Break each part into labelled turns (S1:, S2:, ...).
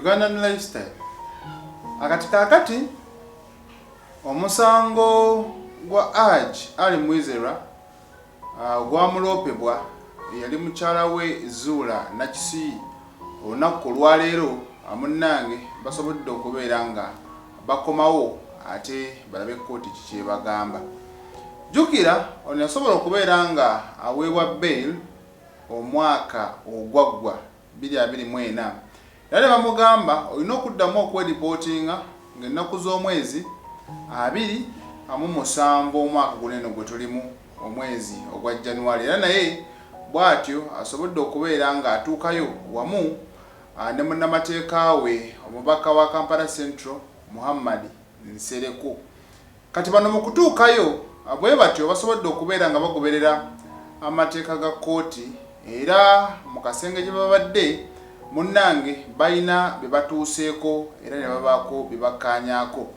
S1: Ugandan Lifestyle. Akati kakati omusango gwa Ali Mwizera gwamulopebwa yali mukyala we Zuula Nakisi olunaku lwaleero amunnange basobodde okubeera nga bakomawo ate balabe kooti kiki bagamba. Jukira ono yasobola okubeera nga aweebwa bail omwaka ogwaggwa 2024 era bamugamba olina okuddamu okweripotinga ng'ennaku z'omwezi 27 omwaka guno gwe tulimu omwezi ogwa January. Era naye bw'atyo asobodde okubeera nga atuukayo wamu ne munnamateeka we omubaka wa Kampala Central Muhammad Nsereko. Kati bano mu kutuukayo bwe batyo basobodde okubeera nga bagoberera amateeka ga kooti era mu kasenge gye babadde munnange balina bye batuuseeko era ne babaako bye bakkaanyaako.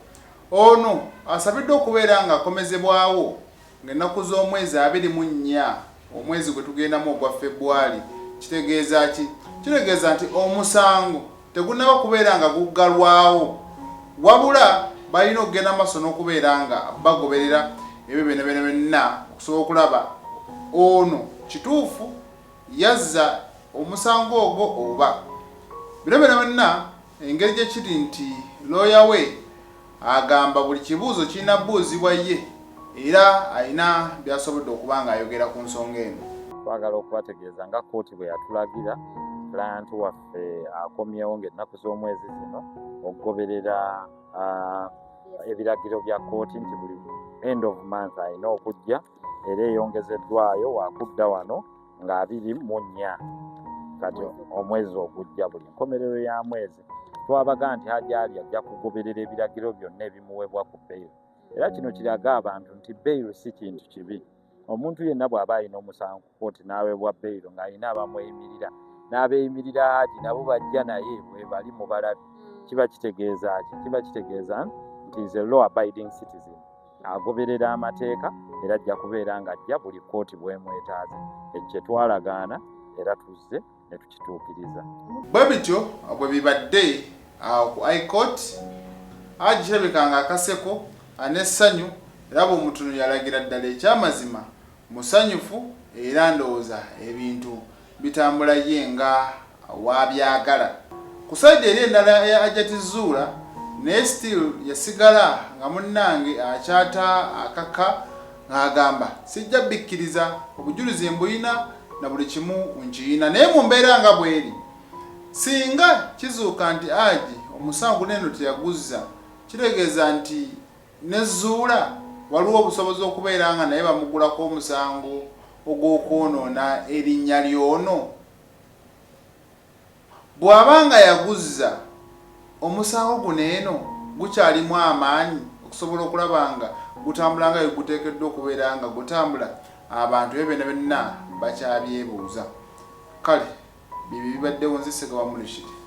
S1: Ono asabidde okubeera nga akomezebwawo ng'ennaku z'omwezi 24 omwezi gwe tugendamu ogwa February. Kitegeeza ki? Kitegeeza nti omusango tegunnaba kubeera nga guggalwawo, wabula balina okugenda maaso n'okubeera nga bagoberera ebyo byonna okusobola okulaba ono kituufu yazza omusango ogwo oba. Bino byonna engeri gye kiri nti looya we agamba buli kibuuzo kirina buuzibwa ye era alina byasobodde okuba nga ayogera ku nsonga eno.
S2: Twagala okubategeeza nga kooti bwe yatulagira client waffe akomyewo ng'ennaku z'omwezi zino okugoberera ebiragiro bya kooti nti buli end of month alina okujja era eyongezeddwayo wakudda wano nga 24 kati omwezi ogujja buli nkomerero ya mwezi twabaga nti hajali ajja kugoberera ebiragiro byonna ebimuweebwa ku bail. Era kino kiraga abantu nti bail si kintu kibi. Omuntu yenna bw'aba alina omusango ku kooti n'aweebwa bail ng'alina abamuyimirira n'abeeyimirira haji nabo bajja naye bwe bali mu balabi, kiba kitegeeza ki? Kiba kitegeeza nti is a law abiding citizen, agoberera amateeka era ajja kubeera ng'ajja buli kooti bw'emwetaaze. Ekyo twalagaana era tuzze ne tukituukiriza.
S1: Bwe bityo bwe bibadde ku High Court. Kirabika nga akaseko n'essanyu era bw'omutuno yalagira ddala ekyamazima musanyufu era ndowooza ebintu bitambula ye nga waabyagala. Ku sayidi eri endala ya Hajjati Zuula naye still yasigala nga munnange akyata akaka ng'agamba sijja bikkiriza obujulizi mbuyina na buli kimu nkiyina. Naye mu mbeera nga bweri singa kizuuka nti omusango neno teyaguzza, kitegeeza nti ne Zuula waliwo obusobozi okubeera nga naye bamugulako omusango ogw'okwonoona erinnya ly'ono. Bw'aba nga yaguzza omusango guno eno gukyalimu amaanyi okusobola okulaba nga gutambula nga guteekeddwa okubeera nga gutambula, abantu byonna bakyabyebuuza. Kale bibaddewo nze Ssegawa Mulishiri.